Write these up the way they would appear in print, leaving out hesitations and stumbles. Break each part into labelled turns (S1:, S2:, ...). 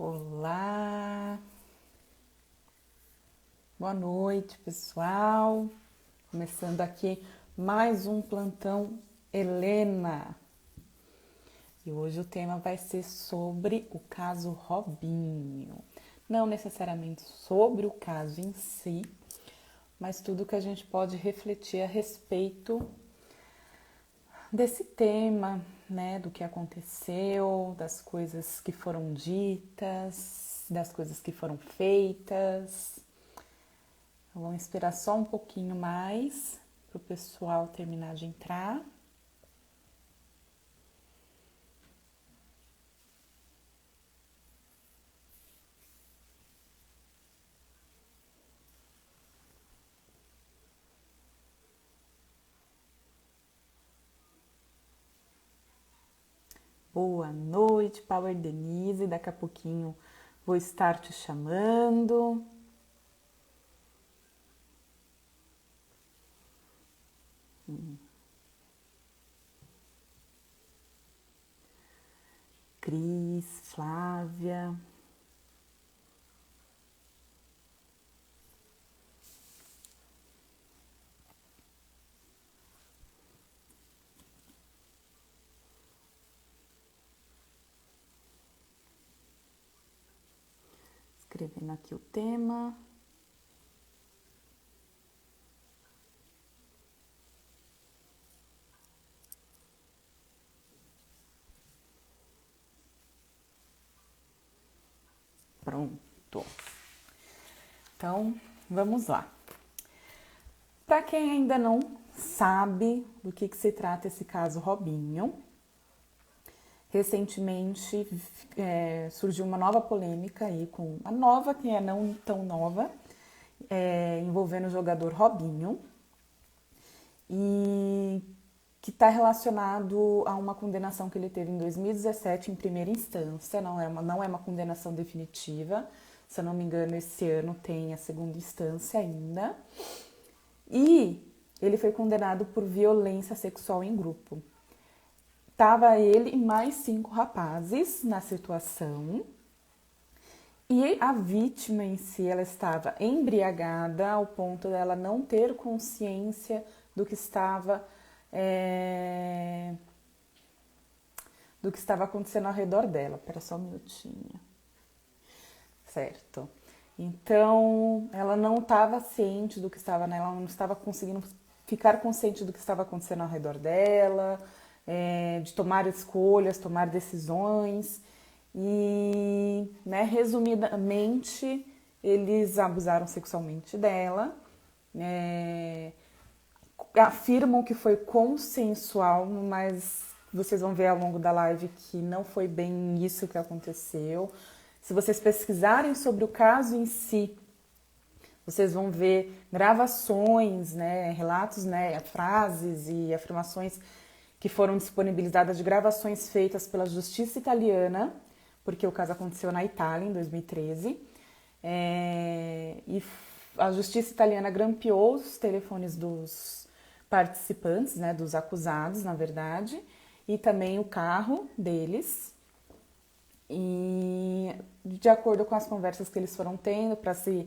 S1: Olá, boa noite pessoal, começando aqui mais um plantão Helena e hoje o tema vai ser sobre o caso Robinho, não necessariamente sobre o caso em si, mas tudo que a gente pode refletir a respeito desse tema, né, do que aconteceu, das coisas que foram ditas, das coisas que foram feitas. Vamos esperar só um pouquinho mais para o pessoal terminar de entrar. Boa noite, Power Denise. Daqui a pouquinho vou estar te chamando. Cris, Flávia. Escrevendo aqui o tema. Pronto. Então, vamos lá. Para quem ainda não sabe do que se trata esse caso Robinho, recentemente surgiu uma nova polêmica aí com a nova, que é não tão nova, envolvendo o jogador Robinho e que está relacionado a uma condenação que ele teve em 2017 em primeira instância, não é uma condenação definitiva, se eu não me engano esse ano tem a segunda instância ainda, e ele foi condenado por violência sexual em grupo. Tava ele e mais 5 rapazes na situação. E a vítima em si, ela estava embriagada ao ponto dela não ter consciência do que estava acontecendo ao redor dela. Espera só um minutinho. Certo. Então, ela não estava ciente do que estava nela, ela não estava conseguindo ficar consciente do que estava acontecendo ao redor dela, de tomar escolhas, tomar decisões. E, né, resumidamente, eles abusaram sexualmente dela, afirmam que foi consensual, mas vocês vão ver ao longo da live que não foi bem isso que aconteceu. Se vocês pesquisarem sobre o caso em si, vocês vão ver gravações, né, relatos, né, frases e afirmações que foram disponibilizadas de gravações feitas pela justiça italiana, porque o caso aconteceu na Itália em 2013, e a justiça italiana grampeou os telefones dos participantes, né, dos acusados, na verdade, e também o carro deles. E de acordo com as conversas que eles foram tendo para se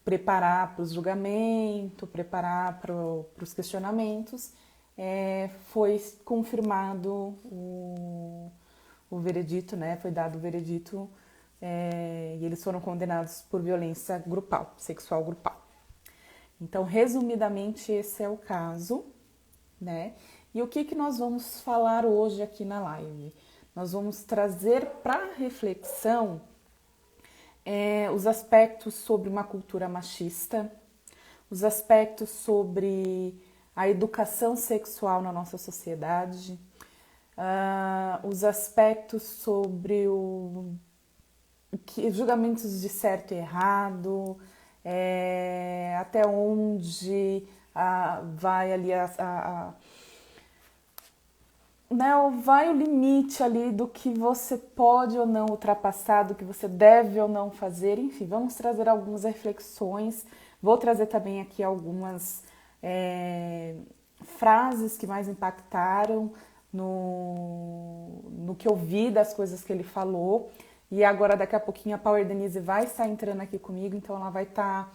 S1: preparar para o julgamento, preparar para os questionamentos, foi confirmado o veredito, né? Foi dado o veredito e eles foram condenados por violência grupal, sexual grupal. Então, resumidamente, esse é o caso, né? E o que nós vamos falar hoje aqui na live? Nós vamos trazer para reflexão os aspectos sobre uma cultura machista, os aspectos sobre a educação sexual na nossa sociedade, os aspectos sobre julgamentos de certo e errado, até onde vai ali né, vai o limite ali do que você pode ou não ultrapassar, do que você deve ou não fazer, enfim, vamos trazer algumas reflexões, vou trazer também aqui algumas frases que mais impactaram no que eu vi das coisas que ele falou, E agora, daqui a pouquinho, a Power Denise vai estar entrando aqui comigo, então ela vai estar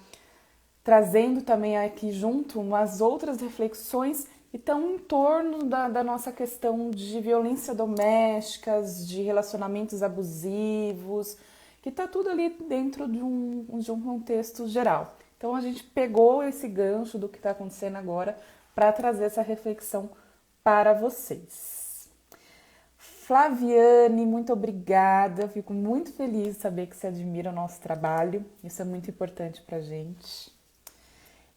S1: trazendo também aqui junto umas outras reflexões e estão em torno da nossa questão de violência domésticas, de relacionamentos abusivos, que está tudo ali dentro de um contexto geral. Então a gente pegou esse gancho do que está acontecendo agora para trazer essa reflexão para vocês. Flaviane, muito obrigada. Fico muito feliz de saber que você admira o nosso trabalho. Isso é muito importante para a gente.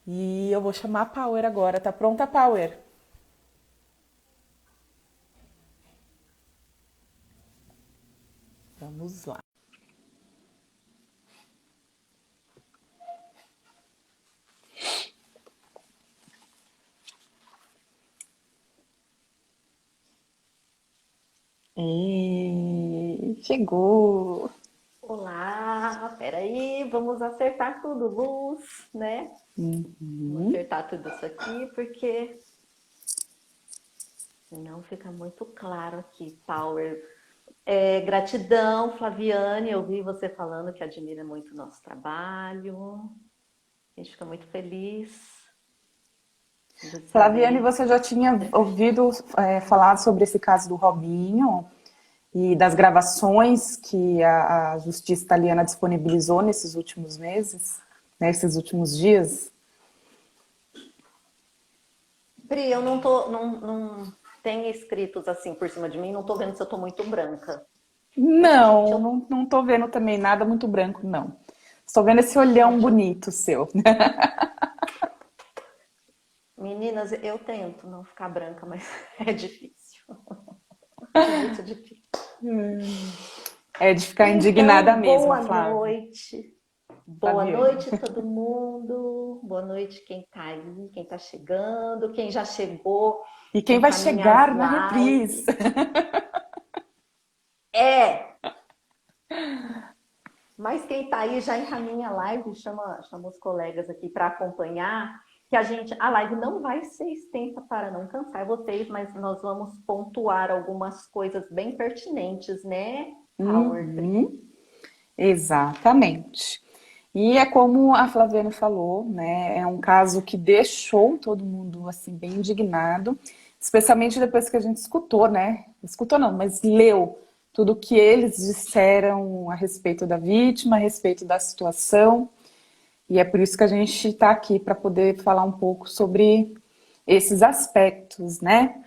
S1: E eu vou chamar a Power agora. Tá pronta, Power? Vamos lá. E chegou!
S2: Olá, peraí, vamos acertar tudo, luz, né? Vamos acertar tudo isso aqui, porque senão fica muito claro aqui, Power. Gratidão, Flaviane, eu vi você falando que admira muito o nosso trabalho, a gente fica muito feliz de
S1: Flaviane,
S2: saber.
S1: você já tinha ouvido falar sobre esse caso do Robinho e das gravações que a justiça italiana disponibilizou nesses últimos meses, nesses últimos dias?
S2: Pri, eu não tem escritos assim por cima de mim, não tô vendo se eu tô muito branca. Deixa eu
S1: Não tô vendo também nada muito branco, não. Estou vendo esse olhão
S2: Gente,
S1: bonito seu.
S2: meninas, eu tento não ficar branca, mas é difícil. É muito difícil.
S1: É de ficar indignada
S2: Então,
S1: mesmo,
S2: boa
S1: Flávia.
S2: noite. Boa
S1: Flaviane.
S2: noite, todo mundo. Boa noite, quem tá aí, quem tá chegando, quem já chegou,
S1: E quem vai
S2: encaminha as
S1: chegar na reprise?
S2: lives. É, mas quem tá aí já encaminha a live, chama os colegas aqui para acompanhar, que a live não vai ser extensa para não cansar vocês, mas nós vamos pontuar algumas coisas bem pertinentes, né, Power?
S1: Exatamente. E é como a Flaviane falou, né? É um caso que deixou todo mundo assim bem indignado, especialmente depois que a gente escutou, né? Escutou não, mas leu tudo que eles disseram a respeito da vítima, a respeito da situação. E é por isso que a gente está aqui para poder falar um pouco sobre esses aspectos, né?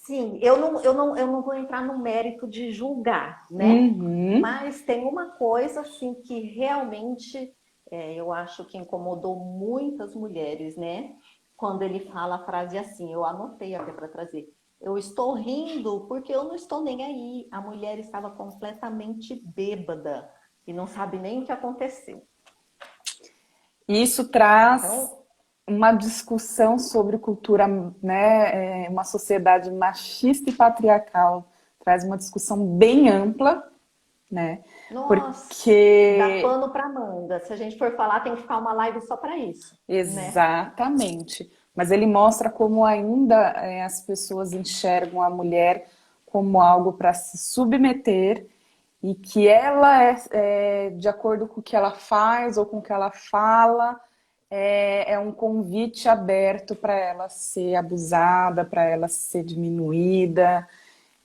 S2: Sim, eu não vou entrar no mérito de julgar, né?
S1: Uhum.
S2: Mas tem uma coisa assim que realmente eu acho que incomodou muitas mulheres, né? Quando ele fala a frase assim, eu anotei até para trazer. Eu estou rindo porque eu não estou nem aí. A mulher estava completamente bêbada e não sabe nem o que aconteceu.
S1: E isso traz
S2: Então,
S1: uma discussão sobre cultura, né, uma sociedade machista e patriarcal, traz uma discussão bem ampla, né,
S2: nossa, dá
S1: porque
S2: pano para manga. Se a gente for falar, tem que ficar uma live só para isso, né?
S1: exatamente, mas ele mostra como ainda as pessoas enxergam a mulher como algo para se submeter e que ela de acordo com o que ela faz ou com o que ela fala, é um convite aberto para ela ser abusada, para ela ser diminuída.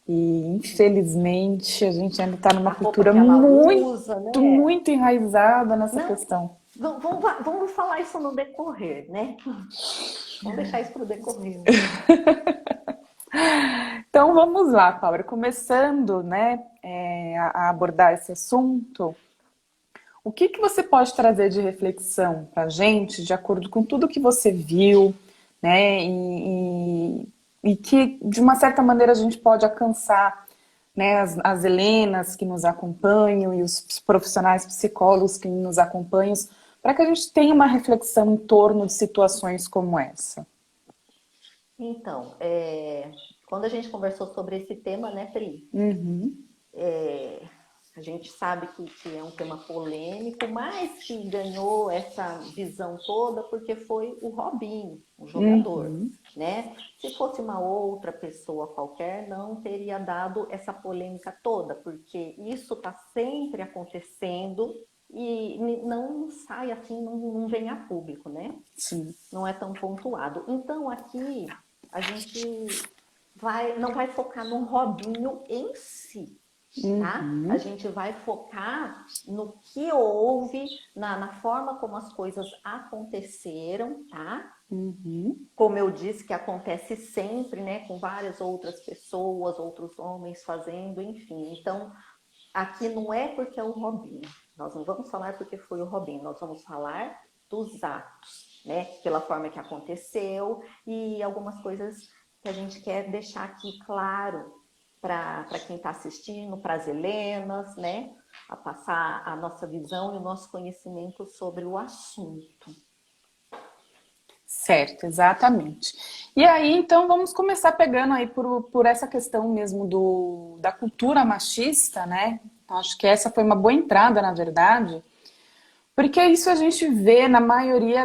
S1: E infelizmente a gente ainda está numa
S2: A roupa
S1: cultura
S2: que ela
S1: muito,
S2: usa, né?
S1: muito enraizada nessa
S2: Não,
S1: questão.
S2: vamos falar isso no decorrer, né? Vamos deixar isso para o decorrer.
S1: Então vamos lá, Paula, começando, né, a abordar esse assunto. O que que você pode trazer de reflexão para a gente, de acordo com tudo que você viu, né? E que, de uma certa maneira, a gente pode alcançar, né, as Helenas que nos acompanham e os profissionais psicólogos que nos acompanham, para que a gente tenha uma reflexão em torno de situações como essa.
S2: Então, quando a gente conversou sobre esse tema, né, Pri?
S1: Uhum.
S2: A gente sabe que é um tema polêmico, mas que ganhou essa visão toda porque foi o Robinho, o jogador,
S1: Uhum.
S2: né? Se fosse uma outra pessoa qualquer, não teria dado essa polêmica toda, porque isso está sempre acontecendo e não sai assim, não vem a público, né?
S1: Sim.
S2: Não é tão pontuado. Então aqui a gente não vai focar no Robinho em si, tá? A
S1: Uhum.
S2: gente vai focar no que houve, na forma como as coisas aconteceram, tá?
S1: Uhum.
S2: Como eu disse, que acontece sempre, né? Com várias outras pessoas, outros homens fazendo, enfim. Então, aqui não é porque é o Robinho. Nós não vamos falar porque foi o Robinho. Nós vamos falar dos atos, né? Pela forma que aconteceu e algumas coisas que a gente quer deixar aqui claro para quem está assistindo, para as Helenas, né? A passar a nossa visão e o nosso conhecimento sobre o assunto.
S1: Certo, exatamente. E aí, então, vamos começar pegando aí por essa questão mesmo da cultura machista, né? Acho que essa foi uma boa entrada, na verdade, porque isso a gente vê na maioria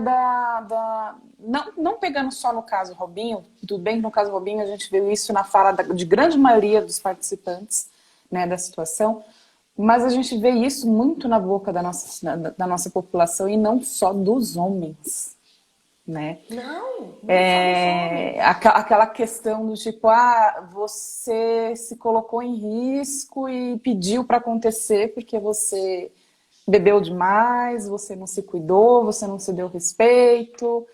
S1: não pegando só no caso Robinho, tudo bem que no caso Robinho a gente vê isso na fala de grande maioria dos participantes, né, da situação, mas a gente vê isso muito na boca da nossa população e não só dos homens, né?
S2: Não só dos homens.
S1: Aquela questão do tipo, você se colocou em risco e pediu para acontecer porque você bebeu demais, você não se cuidou, você não se deu respeito.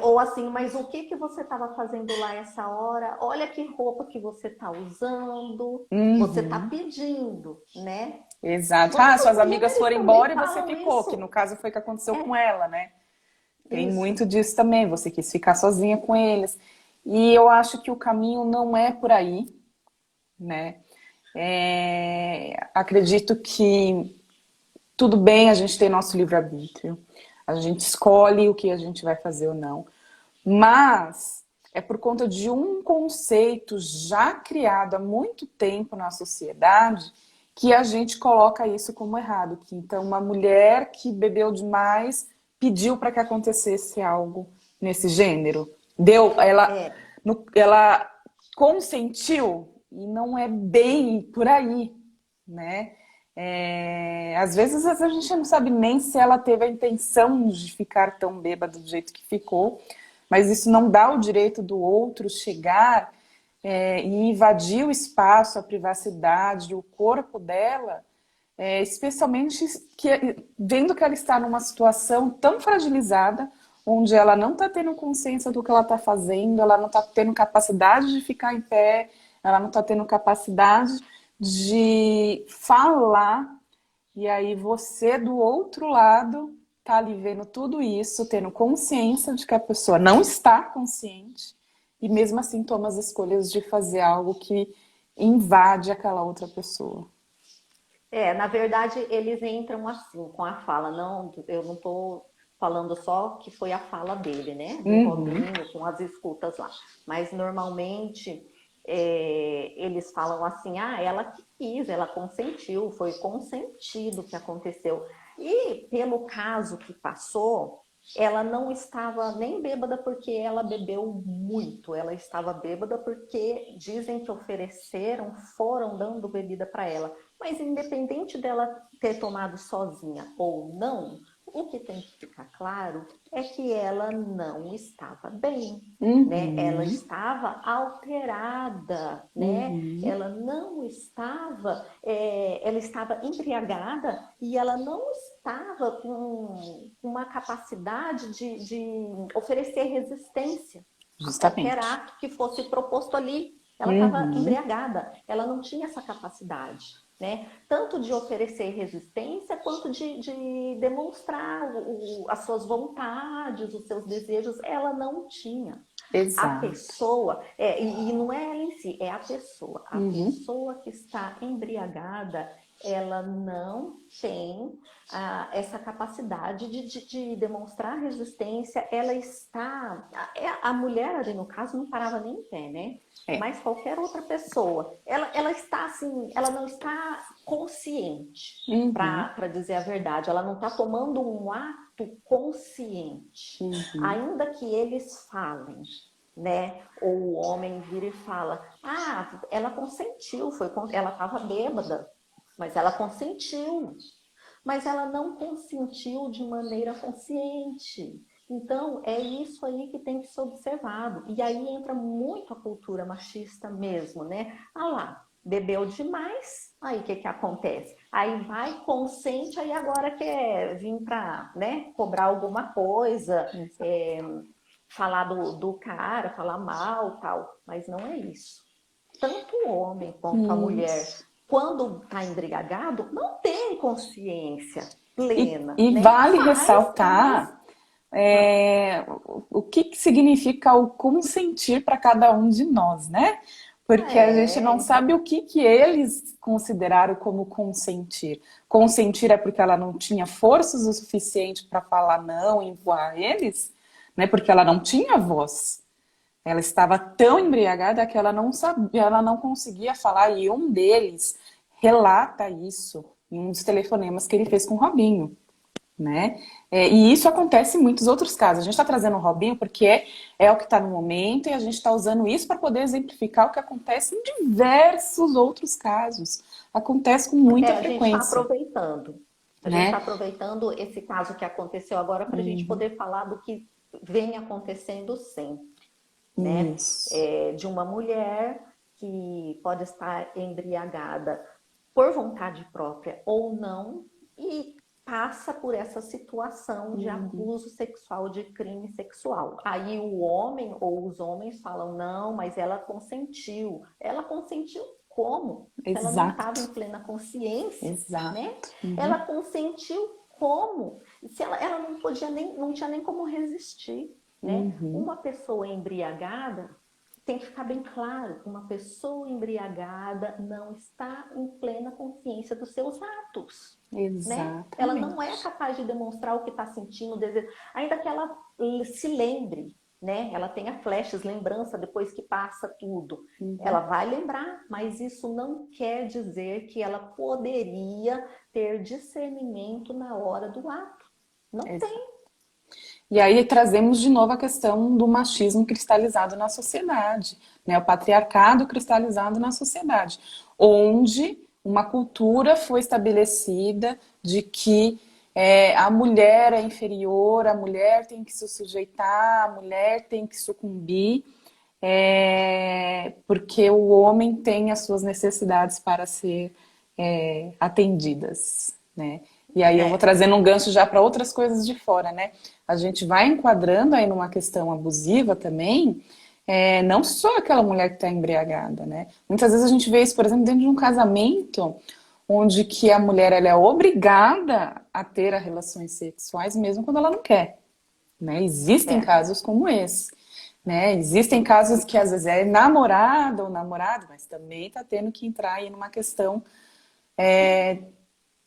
S2: Ou assim, mas o que você estava fazendo lá essa hora? Olha que roupa que você está usando. Você está
S1: Uhum,
S2: pedindo, né?
S1: exato.
S2: As
S1: Suas amigas
S2: mulheres
S1: foram
S2: também
S1: embora e você
S2: falam
S1: ficou, que no
S2: isso.
S1: caso foi o que aconteceu com
S2: É,
S1: ela, né? Tem
S2: isso.
S1: muito disso também, você quis ficar sozinha com eles. E eu acho que o caminho não é por aí, né? Acredito que tudo bem a gente ter nosso livre-arbítrio, a gente escolhe o que a gente vai fazer ou não, mas é por conta de um conceito já criado há muito tempo na sociedade que a gente coloca isso como errado, que então uma mulher que bebeu demais pediu para que acontecesse algo nesse gênero.
S2: É,
S1: Ela consentiu e não é bem por aí, né? Às vezes a gente não sabe nem se ela teve a intenção de ficar tão bêbada do jeito que ficou, mas isso não dá o direito do outro chegar e invadir o espaço, a privacidade, o corpo dela, especialmente vendo que ela está numa situação tão fragilizada, onde ela não está tendo consciência do que ela está fazendo, ela não está tendo capacidade de ficar em pé, ela não está tendo capacidade de falar, e aí você do outro lado tá ali vendo tudo isso, tendo consciência de que a pessoa não está consciente e mesmo assim toma as escolhas de fazer algo que invade aquela outra pessoa.
S2: na verdade, eles entram assim, com a fala. Não, eu não estou falando só que foi a fala dele, né? Do
S1: Uhum,
S2: Robinho, com as escutas lá. Mas normalmente eles falam assim, ela que quis, ela consentiu, foi consentido que aconteceu. E pelo caso que passou, ela não estava nem bêbada porque ela bebeu muito, ela estava bêbada porque dizem que foram dando bebida para ela. Mas independente dela ter tomado sozinha ou não, o que tem que ficar claro é que ela não estava bem, né? Ela
S1: uhum,
S2: estava alterada, né?
S1: uhum.
S2: Ela não estava, ela estava embriagada e ela não estava com uma capacidade de oferecer resistência a qualquer
S1: Justamente.
S2: ato que fosse proposto ali. Ela estava
S1: Uhum,
S2: embriagada, ela não tinha essa capacidade, né? Tanto de oferecer resistência quanto de demonstrar as suas vontades, os seus desejos, ela não tinha. A
S1: exato.
S2: pessoa, e não é ela em si, é a pessoa. A
S1: Uhum,
S2: pessoa que está embriagada, ela não tem essa capacidade de demonstrar resistência. Ela está... A mulher ali, no caso, não parava nem em pé, né? Mas qualquer outra pessoa. Ela está assim, ela não está consciente, para dizer a verdade. Ela não está tomando um ato consciente. Ainda que eles falem, né? Ou o homem vira e fala, ela consentiu, ela estava bêbada, mas ela consentiu. Mas ela não consentiu de maneira consciente. Então, é isso aí que tem que ser observado. E aí entra muito a cultura machista mesmo, né? Lá, bebeu demais, aí o que acontece? Aí vai, consente, aí agora quer vir para, né, cobrar alguma coisa, falar do cara, falar mal, tal. Mas não é isso. Tanto o homem quanto a mulher, quando está embriagado, não tem consciência plena,
S1: E
S2: né?
S1: vale ressaltar o que significa o consentir para cada um de nós, né? Porque a gente não sabe o que eles consideraram como consentir. Consentir é porque ela não tinha forças o suficiente para falar não e empurrar eles, né? Porque ela não tinha voz. Ela estava tão embriagada que ela não sabia, ela não conseguia falar. E um deles relata isso em um dos telefonemas que ele fez com o Robinho, né? E isso acontece em muitos outros casos. A gente está trazendo o Robinho porque é o que está no momento e a gente está usando isso para poder exemplificar o que acontece em diversos outros casos. Acontece com muita
S2: A gente está
S1: frequência.
S2: aproveitando. A gente está aproveitando esse caso que aconteceu agora para a gente poder falar do que vem acontecendo sempre. Né? De uma mulher que pode estar embriagada por vontade própria ou não e passa por essa situação de abuso sexual, de crime sexual. Aí o homem ou os homens falam, não, mas ela consentiu. Ela consentiu como?
S1: Exato.
S2: Ela não estava em plena consciência.
S1: Exato.
S2: Né? Ela consentiu como? Se ela não podia não tinha nem como resistir. Né? Uma pessoa embriagada, tem que ficar bem claro, uma pessoa embriagada não está em plena consciência dos seus atos. Né? Ela não é capaz de demonstrar o que está sentindo, o desejo, ainda que ela se lembre, né? Ela tenha flashes, lembrança depois que passa tudo. Ela vai lembrar, mas isso não quer dizer que ela poderia ter discernimento na hora do ato. Não tem.
S1: E aí trazemos de novo a questão do machismo cristalizado na sociedade, né? O patriarcado cristalizado na sociedade, onde uma cultura foi estabelecida de que a mulher é inferior, a mulher tem que se sujeitar, a mulher tem que sucumbir, porque o homem tem as suas necessidades para ser atendidas, né? E aí eu vou trazendo um gancho já para outras coisas de fora, né? A gente vai enquadrando aí numa questão abusiva também, não só aquela mulher que está embriagada, né? Muitas vezes a gente vê isso, por exemplo, dentro de um casamento, onde que a mulher ela é obrigada a ter as relações sexuais mesmo quando ela não quer, né? Existem casos como esse, né? Existem casos que às vezes é namorada ou namorado, mas também está tendo que entrar aí numa questão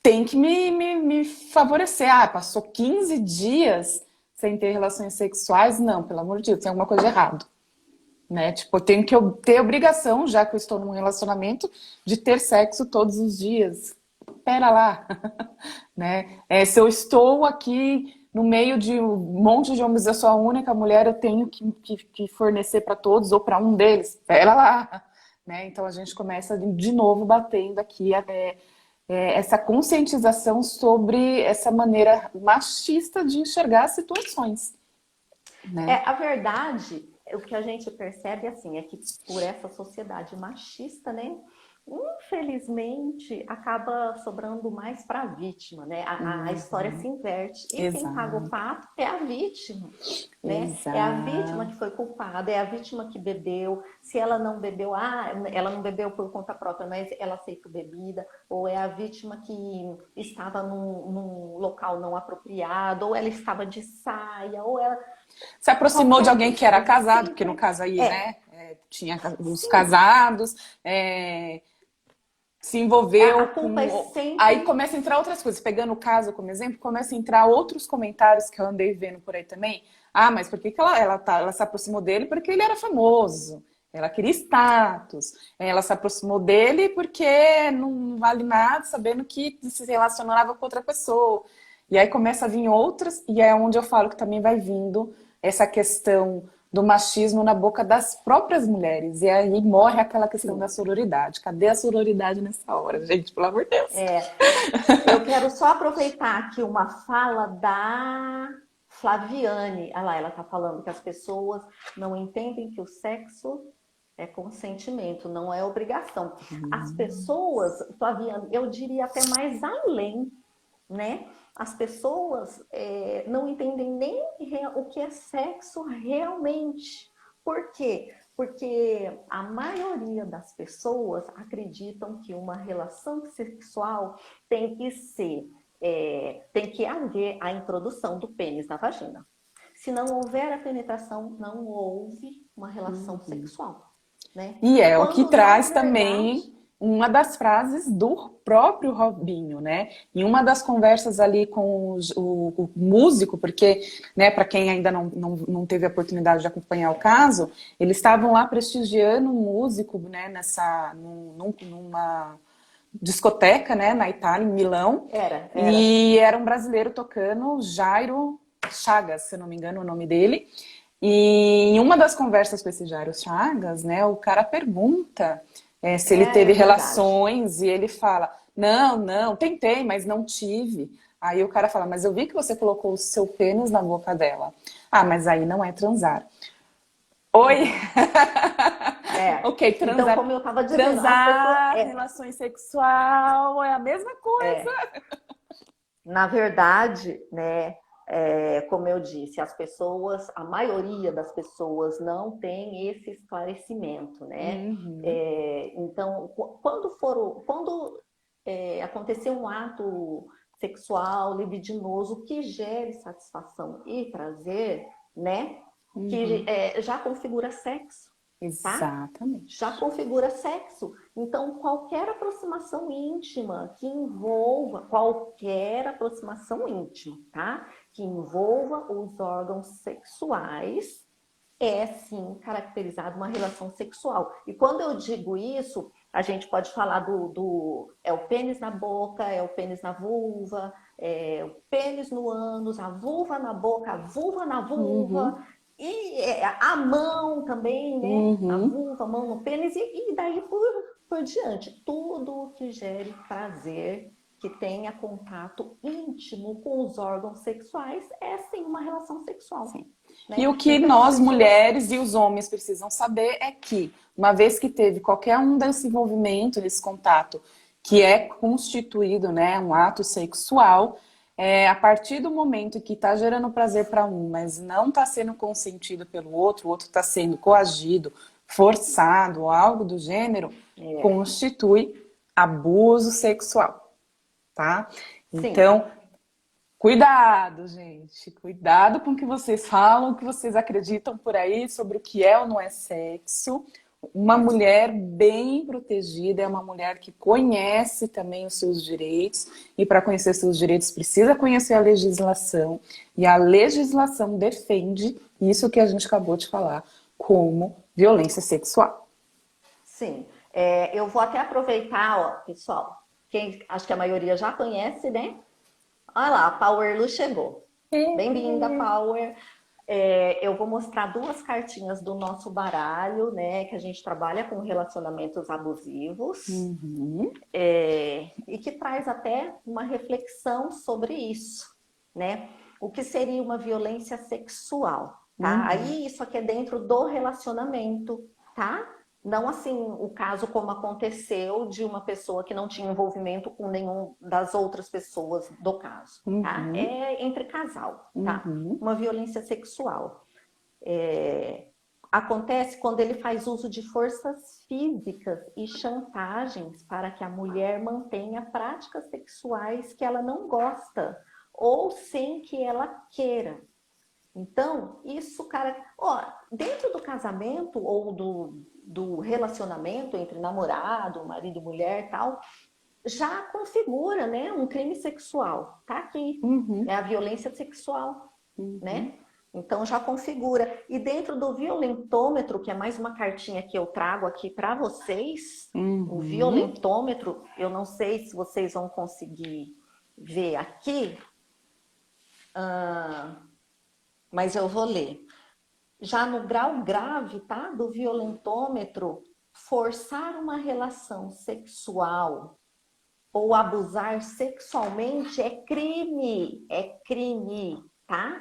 S1: tem que me favorecer. Passou 15 dias sem ter relações sexuais? Não, pelo amor de Deus, tem alguma coisa de errado. Né? Tipo, eu tenho que ter obrigação, já que eu estou num relacionamento, de ter sexo todos os dias. Pera lá. Né? Se eu estou aqui no meio de um monte de homens, eu sou a única mulher, eu tenho que fornecer para todos ou para um deles. Pera lá. Né? Então a gente começa de novo batendo aqui essa conscientização sobre essa maneira machista de enxergar as situações. Né?
S2: A verdade, o que a gente percebe assim, é que por essa sociedade machista, né, infelizmente acaba sobrando mais para a vítima, né? A história se inverte. E quem paga o pato é a vítima, né? É a vítima que foi culpada, é a vítima que bebeu. Se ela não bebeu, ela não bebeu por conta própria, mas ela aceitou bebida. Ou é a vítima que estava num local não apropriado, ou ela estava de saia, ou ela...
S1: Se aproximou de alguém que era casado, porque no caso aí, né? Tinha os casados, se
S2: A
S1: envolveu
S2: culpa é
S1: com... Aí
S2: sempre...
S1: começa a entrar outras coisas. Pegando o caso como exemplo, começa a entrar outros comentários que eu andei vendo por aí também. Ah, mas por que que ela se aproximou dele? Porque ele era famoso. Ela queria status. Ela se aproximou dele porque não vale nada, sabendo que se relacionava com outra pessoa. E aí começa a vir outras, e é onde eu falo que também vai vindo essa questão do machismo na boca das próprias mulheres. E aí morre aquela questão da
S2: Sim.
S1: sororidade. Cadê a sororidade nessa hora, gente? Pelo amor de Deus.
S2: Eu quero só aproveitar aqui uma fala da Flaviane. Olha lá, ela está falando que as pessoas não entendem que o sexo é consentimento, não é obrigação. As pessoas, Flaviane, eu diria até mais além, né? As pessoas não entendem nem o que é sexo realmente. Por quê? Porque a maioria das pessoas acreditam que uma relação sexual tem que ser, tem que haver a introdução do pênis na vagina. Se não houver a penetração, não houve uma relação sexual, né?
S1: E é o que
S2: Quando, na
S1: traz
S2: verdade,
S1: também uma das frases do próprio Robinho, né? Em uma das conversas ali com o músico, porque, né, para quem ainda não teve a oportunidade de acompanhar o caso, eles estavam lá prestigiando um músico, né, numa discoteca, né, na Itália, em Milão,
S2: era.
S1: e era um brasileiro tocando, Jairo Chagas, se eu não me engano o nome dele. E em uma das conversas com esse Jairo Chagas, né, o cara pergunta se ele teve
S2: É verdade.
S1: relações e ele fala, não, tentei, mas não tive. Aí o cara fala, mas eu vi que você colocou o seu pênis na boca dela. Ah, mas aí não é transar. Oi?
S2: Então,
S1: Ok,
S2: então,
S1: transar.
S2: como eu estava dizendo, as pessoas.
S1: Transar, relações sexual, é a mesma coisa.
S2: É, na verdade, né, como eu disse, as pessoas, a maioria das pessoas não tem esse esclarecimento, né?
S1: Uhum.
S2: Então, quando acontecer um ato sexual libidinoso que gere satisfação e prazer, né? Que
S1: Uhum.
S2: já configura sexo, tá? Já
S1: Exatamente.
S2: configura sexo. Então, qualquer aproximação íntima que envolva, qualquer aproximação íntima, tá? Que envolva os órgãos sexuais, é sim caracterizado uma relação sexual. E quando eu digo isso, a gente pode falar é o pênis na boca, é o pênis na vulva, é o pênis no ânus, a vulva na boca, a vulva na vulva,
S1: Uhum.
S2: e a mão também, né? A
S1: Uhum.
S2: vulva, a mão no pênis, e daí por diante. Tudo que gere prazer, que tenha contato íntimo com os órgãos sexuais, é sim uma relação sexual.
S1: Sim. E
S2: Né?
S1: o que
S2: Então,
S1: nós,
S2: assim, se você.
S1: mulheres e os homens precisam saber é que, uma vez que teve qualquer um desse envolvimento, desse contato, que é constituído, né, um ato sexual, a partir do momento que está gerando prazer para um, mas não está sendo consentido pelo outro, o outro está sendo coagido, forçado ou algo do gênero,
S2: É,
S1: constitui abuso sexual, tá?
S2: sim,
S1: Então, cuidado, gente. Cuidado com o que vocês falam, o que vocês acreditam por aí sobre o que é ou não é sexo. Uma
S2: é,
S1: mulher bem protegida é uma mulher que conhece também os seus direitos, e para conhecer seus direitos precisa conhecer a legislação, e a legislação defende isso que a gente acabou de falar como violência sexual.
S2: sim. Eu vou até aproveitar, ó, pessoal, acho que a maioria já conhece, né? Olha lá, a Power Lu chegou. Bem-vinda, Power. Eu vou mostrar duas cartinhas do nosso baralho, né? Que a gente trabalha com relacionamentos abusivos,
S1: Uhum,
S2: e que traz até uma reflexão sobre isso, né? O que seria uma violência sexual, tá?
S1: uhum,
S2: Aí isso aqui é dentro do relacionamento, tá? Não assim o caso como aconteceu de uma pessoa que não tinha envolvimento com nenhum das outras pessoas do caso, tá?
S1: uhum,
S2: É entre casal, tá?
S1: uhum,
S2: Uma violência sexual. Acontece quando ele faz uso de forças físicas e chantagens para que a mulher mantenha práticas sexuais que ela não gosta ou sem que ela queira. Então, isso, cara, ó, dentro do casamento ou do relacionamento entre namorado, marido e mulher e tal, já configura, né, um crime sexual. Tá aqui.
S1: Uhum,
S2: É a violência sexual,
S1: uhum,
S2: né? Então já configura. E dentro do violentômetro, que é mais uma cartinha que eu trago aqui para vocês, o
S1: uhum.
S2: violentômetro, eu não sei se vocês vão conseguir ver aqui, mas eu vou ler. Já no grau grave, tá? Do violentômetro, forçar uma relação sexual ou abusar sexualmente é crime, tá?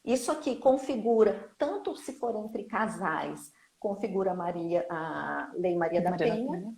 S2: Isso aqui configura, tanto se for entre casais, configura a Lei Maria da
S1: Maria da
S2: Penha,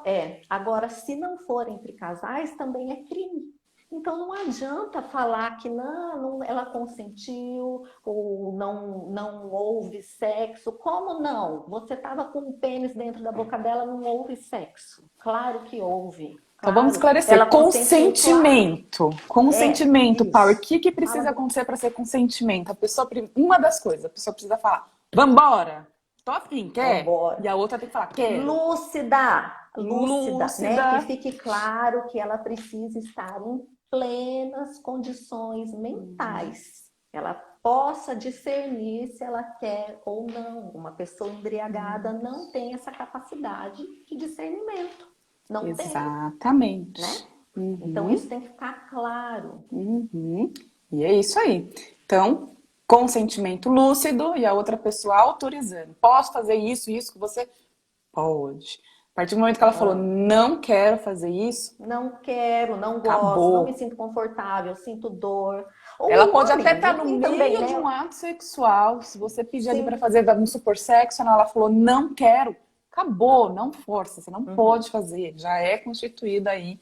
S1: Penha.
S2: agora se não for entre casais, também é crime. Então não adianta falar que não, ela consentiu ou não houve sexo. Como não? Você estava com o pênis dentro da boca dela, não houve sexo. Claro que houve.
S1: Então vamos
S2: Claro. Ela
S1: esclarecer.
S2: consentiu, claro.
S1: Consentimento. Consentimento, Power. O
S2: Isso.
S1: que precisa acontecer para ser consentimento? A pessoa, uma das coisas, a pessoa precisa falar, vambora, tô afim, quer? E
S2: Vambora.
S1: a outra tem que falar, quero.
S2: Lúcida, né? Que
S1: Lúcida.
S2: fique claro que ela precisa estar em plenas condições mentais. Ela possa discernir se ela quer ou não. Uma pessoa embriagada não tem essa capacidade de discernimento. Não tem, né?
S1: Exatamente.
S2: Então
S1: Uhum,
S2: isso tem que ficar claro.
S1: uhum. E é isso aí. Então, consentimento lúcido e a outra pessoa autorizando. Posso fazer isso, isso que você pode. A partir do momento que ela falou,
S2: Ah,
S1: não quero fazer isso,
S2: não quero, não gosto, não me
S1: acabou.
S2: sinto confortável, sinto dor. Ou
S1: Ela
S2: o
S1: pode até
S2: homem, o
S1: estar no
S2: homem também,
S1: meio de
S2: né?
S1: um ato sexual. Se você pedir ali para
S2: Sim.
S1: fazer, vamos supor, sexo, ela falou, não quero, acabou, não força, você não
S2: Uhum.
S1: pode fazer. Já é constituído aí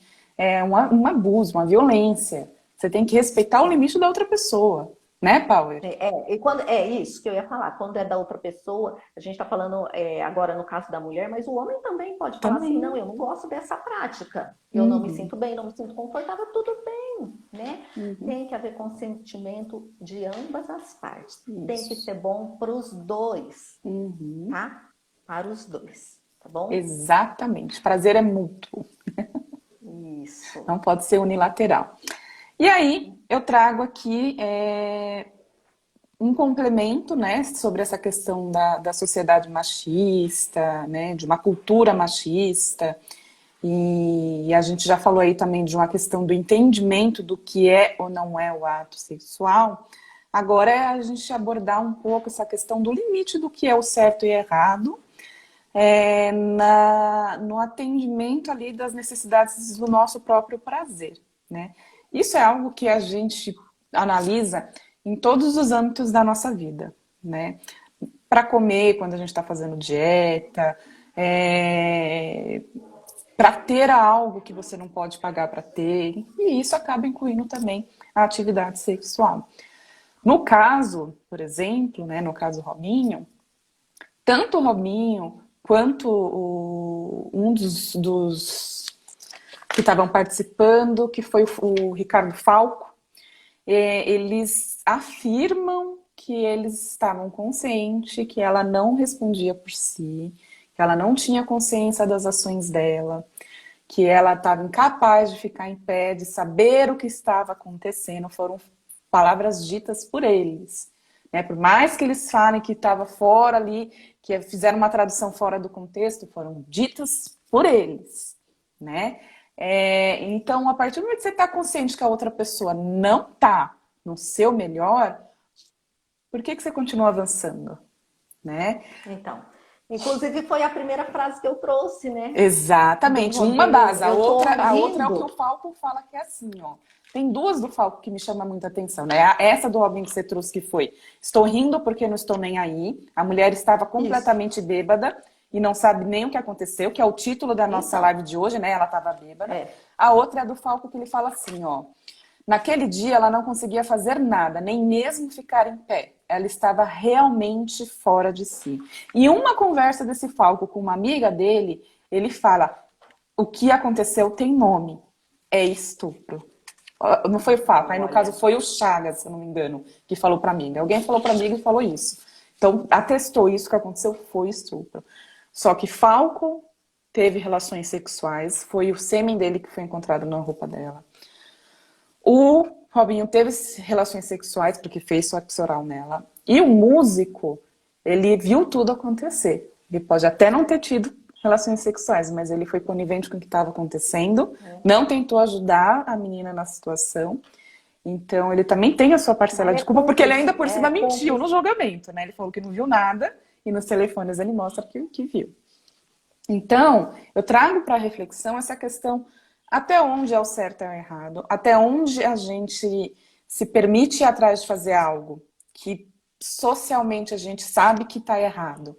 S1: um abuso, uma violência. Você tem que respeitar o limite da outra pessoa, né, Power?
S2: E quando é isso que eu ia falar, quando é da outra pessoa, a gente está falando agora no caso da mulher, mas o homem também pode falar assim, não,
S1: Também.
S2: eu não gosto dessa prática, eu não me
S1: Uhum,
S2: sinto bem, não me sinto confortável, tudo bem, né?
S1: uhum,
S2: Tem que haver consentimento de ambas as partes, tem que
S1: isso.
S2: ser bom para os dois,
S1: Uhum,
S2: tá? Para os dois, tá bom?
S1: exatamente. Prazer é mútuo,
S2: Isso.
S1: não pode ser unilateral. E aí, eu trago aqui um complemento, né, sobre essa questão da sociedade machista, né, de uma cultura machista, e a gente já falou aí também de uma questão do entendimento do que é ou não é o ato sexual. Agora é a gente abordar um pouco essa questão do limite do que é o certo e errado, no atendimento ali das necessidades do nosso próprio prazer, né? Isso é algo que a gente analisa em todos os âmbitos da nossa vida, né? Para comer, quando a gente está fazendo dieta, para ter algo que você não pode pagar para ter, e isso acaba incluindo também a atividade sexual. No caso, por exemplo, né, no caso Robinho, tanto o Robinho quanto um dos que estavam participando, que foi o Ricardo Falco, eles afirmam que eles estavam conscientes, que ela não respondia por si, que ela não tinha consciência das ações dela, que ela estava incapaz de ficar em pé, de saber o que estava acontecendo. Foram palavras ditas por eles. Né? Por mais que eles falem que estava fora ali, que fizeram uma tradução fora do contexto, foram ditas por eles. Né? Então, a partir do momento que você está consciente que a outra pessoa não está no seu melhor, por que você continua avançando? Né?
S2: Então, inclusive foi a primeira frase que eu trouxe, né? Do
S1: Exatamente, uma
S2: Robinho,
S1: das. A
S2: eu tô
S1: outra, a outra é o que o
S2: rindo.
S1: Falco fala que é assim, ó. Tem duas do Falco que me chamam muita atenção, né? Essa do Robin que você trouxe que foi: estou rindo porque não estou nem aí. A mulher estava
S2: Isso.
S1: completamente bêbada e não sabe nem o que aconteceu, que é o título da nossa
S2: Então,
S1: live de hoje, né? Ela estava bêbada.
S2: é.
S1: A outra é do Falco que ele fala assim, ó. Naquele dia ela não conseguia fazer nada, nem mesmo ficar em pé. Ela estava realmente fora de si. E uma conversa desse Falco com uma amiga dele, ele fala: o que aconteceu tem nome, é estupro. Não foi o Fábio, aí no
S2: Olha,
S1: caso foi o Chagas, se eu não me engano, que falou pra mim. Alguém falou pra mim e falou isso. Então, atestou isso que aconteceu, foi estupro. Só que Falco teve relações sexuais, foi o sêmen dele que foi encontrado na roupa dela. O Robinho teve relações sexuais, porque fez sexo oral nela. E o músico, ele viu tudo acontecer. Ele pode até não ter tido relações sexuais, mas ele foi conivente com o que estava acontecendo, não tentou ajudar a menina na situação. Então, ele também tem a sua parcela
S2: aí
S1: de culpa, porque ele ainda por cima
S2: cúmplice.
S1: mentiu no julgamento, né? Ele falou que não viu nada e nos telefones ele mostra que viu. Então, eu trago para reflexão essa questão até onde é o certo e o errado, até onde a gente se permite ir atrás de fazer algo que socialmente a gente sabe que está errado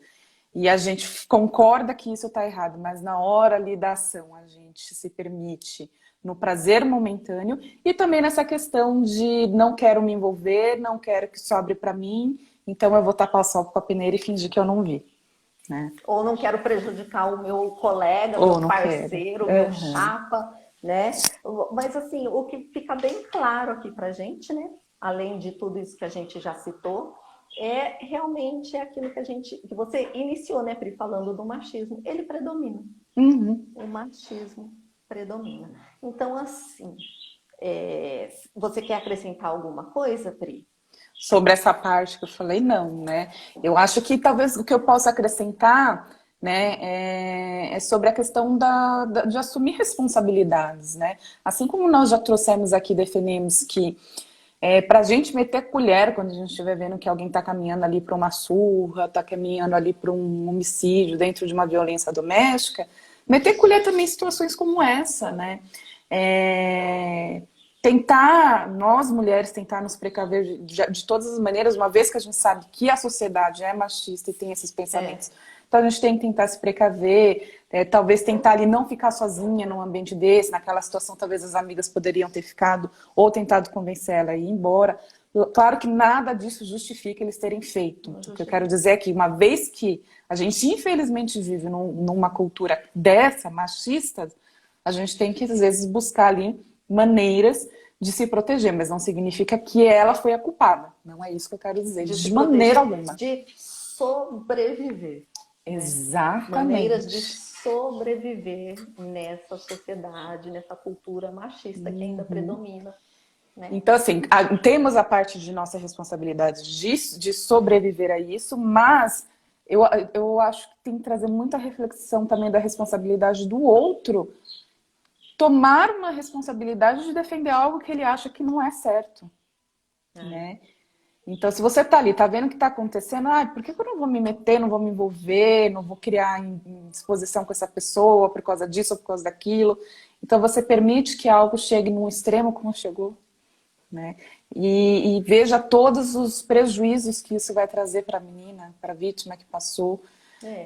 S1: e a gente concorda que isso está errado, mas na hora ali da ação a gente se permite no prazer momentâneo e também nessa questão de não quero me envolver, não quero que sobre para mim, então eu vou tapar o sol com a peneira e fingir que eu não vi. Né?
S2: Ou não quero prejudicar o meu colega,
S1: Ou
S2: meu parceiro, meu
S1: uhum.
S2: chapa, né? Mas assim, o que fica bem claro aqui pra gente, né? Além de tudo isso que a gente já citou, é realmente aquilo que você iniciou, né, Pri, falando do machismo. Ele predomina.
S1: Uhum.
S2: O machismo predomina. Então, assim, você quer acrescentar alguma coisa, Pri?
S1: Sobre essa parte que eu falei, não, né? Eu acho que talvez o que eu possa acrescentar, né, é sobre a questão de assumir responsabilidades, né? Assim como nós já trouxemos aqui, defendemos que para a gente meter colher quando a gente estiver vendo que alguém está caminhando ali para uma surra, está caminhando ali para um homicídio dentro de uma violência doméstica, meter colher também em situações como essa, né? Tentar, nós mulheres, tentar nos precaver de todas as maneiras, uma vez que a gente sabe que a sociedade é machista e tem esses pensamentos. Então a gente tem que tentar se precaver, talvez tentar ali não ficar sozinha num ambiente desse, naquela situação talvez as amigas poderiam ter ficado ou tentado convencer ela a ir embora. Claro que nada disso justifica eles terem feito. O que eu quero dizer é que uma vez que a gente infelizmente vive numa cultura dessa, machista, a gente tem que às vezes buscar ali maneiras de se proteger, mas não significa que ela foi a culpada. Não é isso que eu quero dizer, de maneira alguma.
S2: De sobreviver.
S1: Exatamente.
S2: Né? Maneiras de sobreviver nessa sociedade, nessa cultura machista que ainda predomina. Né?
S1: Então, assim, temos a parte de nossa responsabilidade de sobreviver a isso, mas eu acho que tem que trazer muita reflexão também da responsabilidade do outro tomar uma responsabilidade de defender algo que ele acha que não é certo. Né? Então, se você tá ali, tá vendo o que tá acontecendo, por que eu não vou me meter, não vou me envolver, não vou criar disposição com essa pessoa por causa disso ou por causa daquilo? Então, você permite que algo chegue num extremo como chegou, né? E veja todos os prejuízos que isso vai trazer para a menina, para a vítima que passou.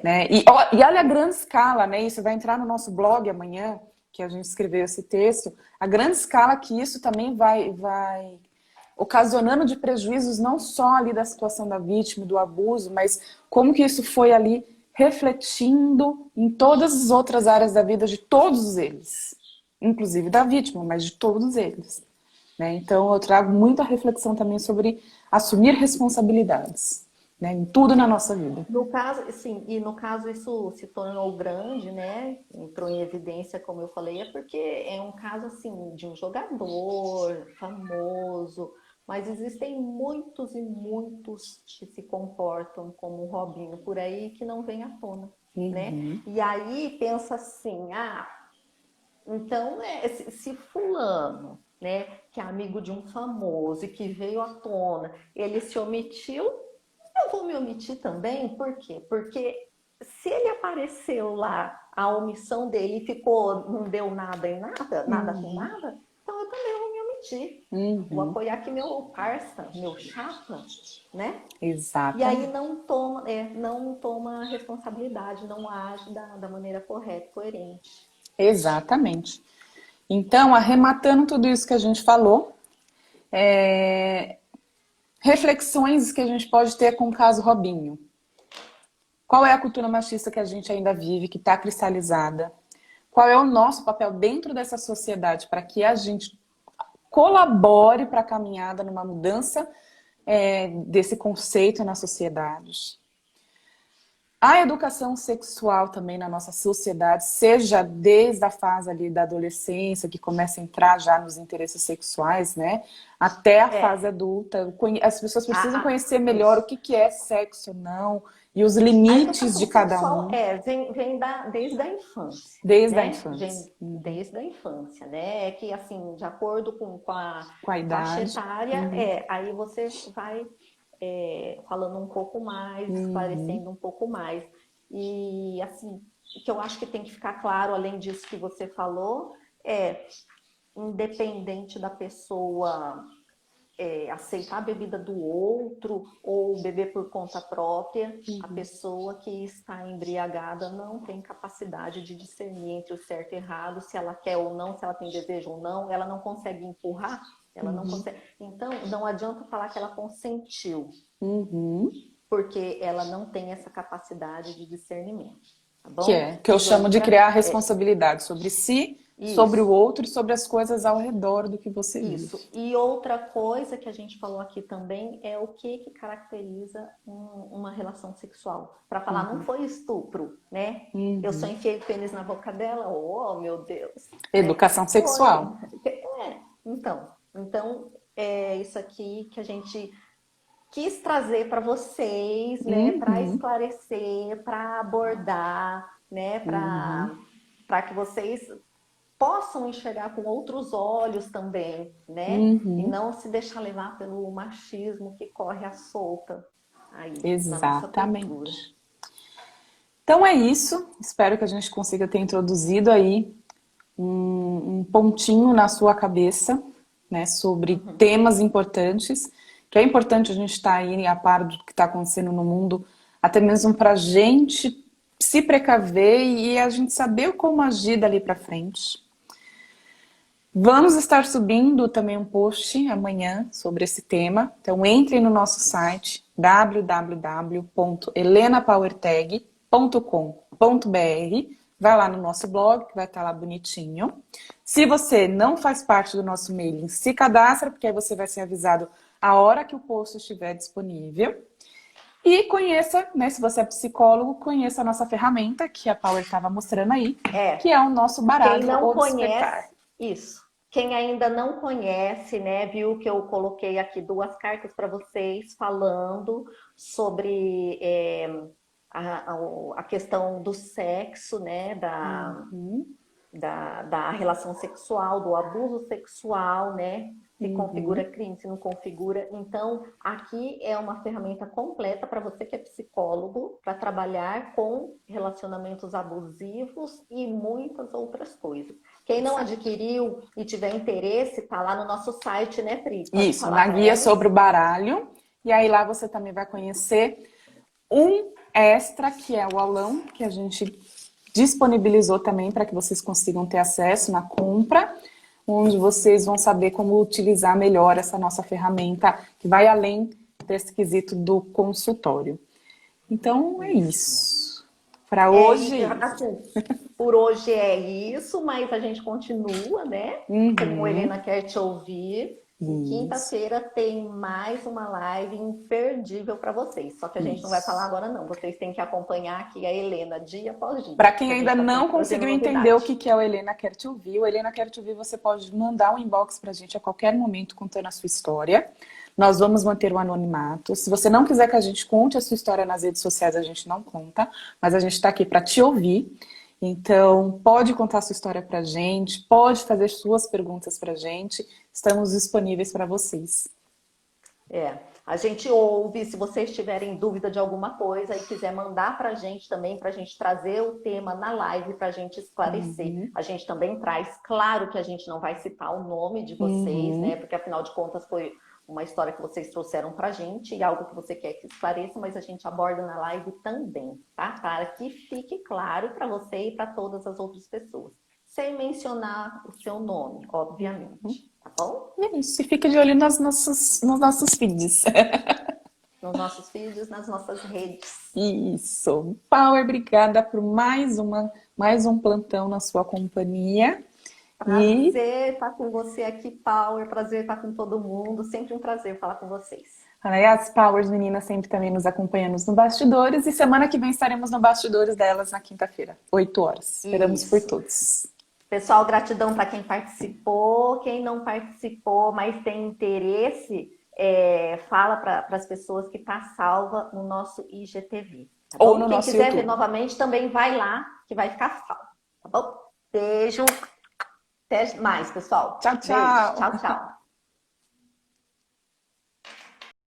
S1: Né? E olha a grande escala, né? Isso vai entrar no nosso blog amanhã, que a gente escreveu esse texto, a grande escala que isso também vai ocasionando de prejuízos não só ali da situação da vítima, do abuso, mas como que isso foi ali refletindo em todas as outras áreas da vida de todos eles, inclusive da vítima, mas de todos eles. Né? Então eu trago muita reflexão também sobre assumir responsabilidades. Né, em tudo na nossa vida.
S2: No caso, sim, e no caso isso se tornou grande, né? Entrou em evidência, como eu falei, é porque é um caso assim de um jogador famoso, mas existem muitos e muitos que se comportam como o Robinho por aí que não vem à tona, né? E aí pensa assim, então se fulano, né, que é amigo de um famoso e que veio à tona, ele se omitiu, eu vou me omitir também, por quê? Porque se ele apareceu lá, a omissão dele ficou, não deu nada em nada, nada com nada, então eu também vou me omitir. Vou apoiar aqui meu parça, meu chapa, né?
S1: Exatamente.
S2: E aí não toma responsabilidade, não age da maneira correta, coerente.
S1: Exatamente. Então, arrematando tudo isso que a gente falou, reflexões que a gente pode ter com o caso Robinho. Qual é a cultura machista que a gente ainda vive, que está cristalizada? Qual é o nosso papel dentro dessa sociedade para que a gente colabore para a caminhada numa mudança desse conceito na sociedade. A educação sexual também na nossa sociedade, seja desde a fase ali da adolescência, que começa a entrar já nos interesses sexuais, né? Até a fase adulta. As pessoas precisam conhecer melhor o que é sexo, não, e os limites de cada um.
S2: Vem desde a infância.
S1: Desde
S2: né?
S1: a infância.
S2: Desde a infância, né? É que, assim, de acordo com a
S1: idade.
S2: faixa etária, aí você vai falando um pouco mais, esclarecendo um pouco mais. E, assim, o que eu acho que tem que ficar claro, além disso que você falou, independente da pessoa aceitar a bebida do outro ou beber por conta própria, a pessoa que está embriagada não tem capacidade de discernir entre o certo e o errado, se ela quer ou não, se ela tem desejo ou não, ela não consegue empurrar, ela não consegue. Então, não adianta falar que ela consentiu, porque ela não tem essa capacidade de discernimento. Tá bom?
S1: Que eu chamo de criar responsabilidade sobre si, sobre o outro e sobre as coisas ao redor do que você vive.
S2: Isso. E outra coisa que a gente falou aqui também é o que caracteriza uma relação sexual. Para falar, não foi estupro, né? Eu só enfiei o pênis na boca dela, oh meu Deus.
S1: Educação sexual.
S2: Então, é isso aqui que a gente quis trazer para vocês, né? Para esclarecer, para abordar, né? Para que vocês possam enxergar com outros olhos também, né? E não se deixar levar pelo machismo que corre à solta aí.
S1: Exatamente.
S2: Na nossa cultura.
S1: Então é isso. Espero que a gente consiga ter introduzido aí um pontinho na sua cabeça, né? Sobre temas importantes. Que é importante a gente estar aí a par do que está acontecendo no mundo, até mesmo para a gente se precaver e a gente saber como agir dali para frente. Vamos estar subindo também um post amanhã sobre esse tema. Então entre no nosso site www.elenapowertag.com.br. Vai lá no nosso blog, que vai estar lá bonitinho. Se você não faz parte do nosso mailing, se cadastra, porque aí você vai ser avisado a hora que o post estiver disponível. E conheça, né, se você é psicólogo, conheça a nossa ferramenta, que a Power estava mostrando aí, que é o nosso baralho ou despertar.
S2: Isso. Quem ainda não conhece, né, viu que eu coloquei aqui 2 cartas para vocês falando sobre a questão do sexo, né, da relação sexual, do abuso sexual, né? Se configura crime, se não configura. Então, aqui é uma ferramenta completa para você que é psicólogo, para trabalhar com relacionamentos abusivos e muitas outras coisas. Quem não adquiriu e tiver interesse, tá lá no nosso site, né, Pri?
S1: Isso, na guia sobre o baralho. E aí lá você também vai conhecer um extra, que é o aulão, que a gente disponibilizou também para que vocês consigam ter acesso na compra, onde vocês vão saber como utilizar melhor essa nossa ferramenta, que vai além desse quesito do consultório. Então, é isso. Para hoje...
S2: Assim, por hoje é isso, mas a gente continua, né? Como a Helena quer te ouvir. E quinta-feira tem mais uma live imperdível para vocês. Só que a gente não vai falar agora, não. Vocês têm que acompanhar aqui a Helena dia após dia.
S1: Para quem ainda não conseguiu entender o que é o Helena Quer Te Ouvir, o Helena Quer Te Ouvir, você pode mandar um inbox para a gente a qualquer momento contando a sua história. Nós vamos manter o anonimato. Se você não quiser que a gente conte a sua história nas redes sociais, a gente não conta. Mas a gente está aqui para te ouvir. Então, pode contar a sua história pra gente, pode fazer suas perguntas pra gente, estamos disponíveis para vocês.
S2: A gente ouve, se vocês tiverem dúvida de alguma coisa e quiser mandar pra gente também, pra gente trazer o tema na live pra gente esclarecer. A gente também traz, claro que a gente não vai citar o nome de vocês, né? Porque afinal de contas foi uma história que vocês trouxeram pra gente e algo que você quer que esclareça, mas a gente aborda na live também, tá? Para que fique claro para você e para todas as outras pessoas. Sem mencionar o seu nome, obviamente, tá bom?
S1: É isso, e fique de olho nos nossos feeds.
S2: Nos nossos feeds, nas nossas redes.
S1: Isso. Power, obrigada por mais um plantão na sua companhia.
S2: Prazer estar com você aqui, Power. Prazer estar com todo mundo. Sempre um prazer falar com vocês.
S1: E as Powers meninas sempre também nos acompanhando no Bastidores. E semana que vem estaremos no Bastidores delas na quinta-feira, 8 horas. Esperamos por todos.
S2: Pessoal, gratidão para quem participou. Quem não participou, mas tem interesse, fala para as pessoas que está salva no nosso IGTV. Tá bom?
S1: Ou no
S2: quem
S1: nosso
S2: quiser
S1: YouTube.
S2: ver novamente, também vai lá, que vai ficar salvo. Tá bom? Beijo. Até mais, pessoal.
S1: Tchau, tchau.
S2: Beijo. Tchau, tchau.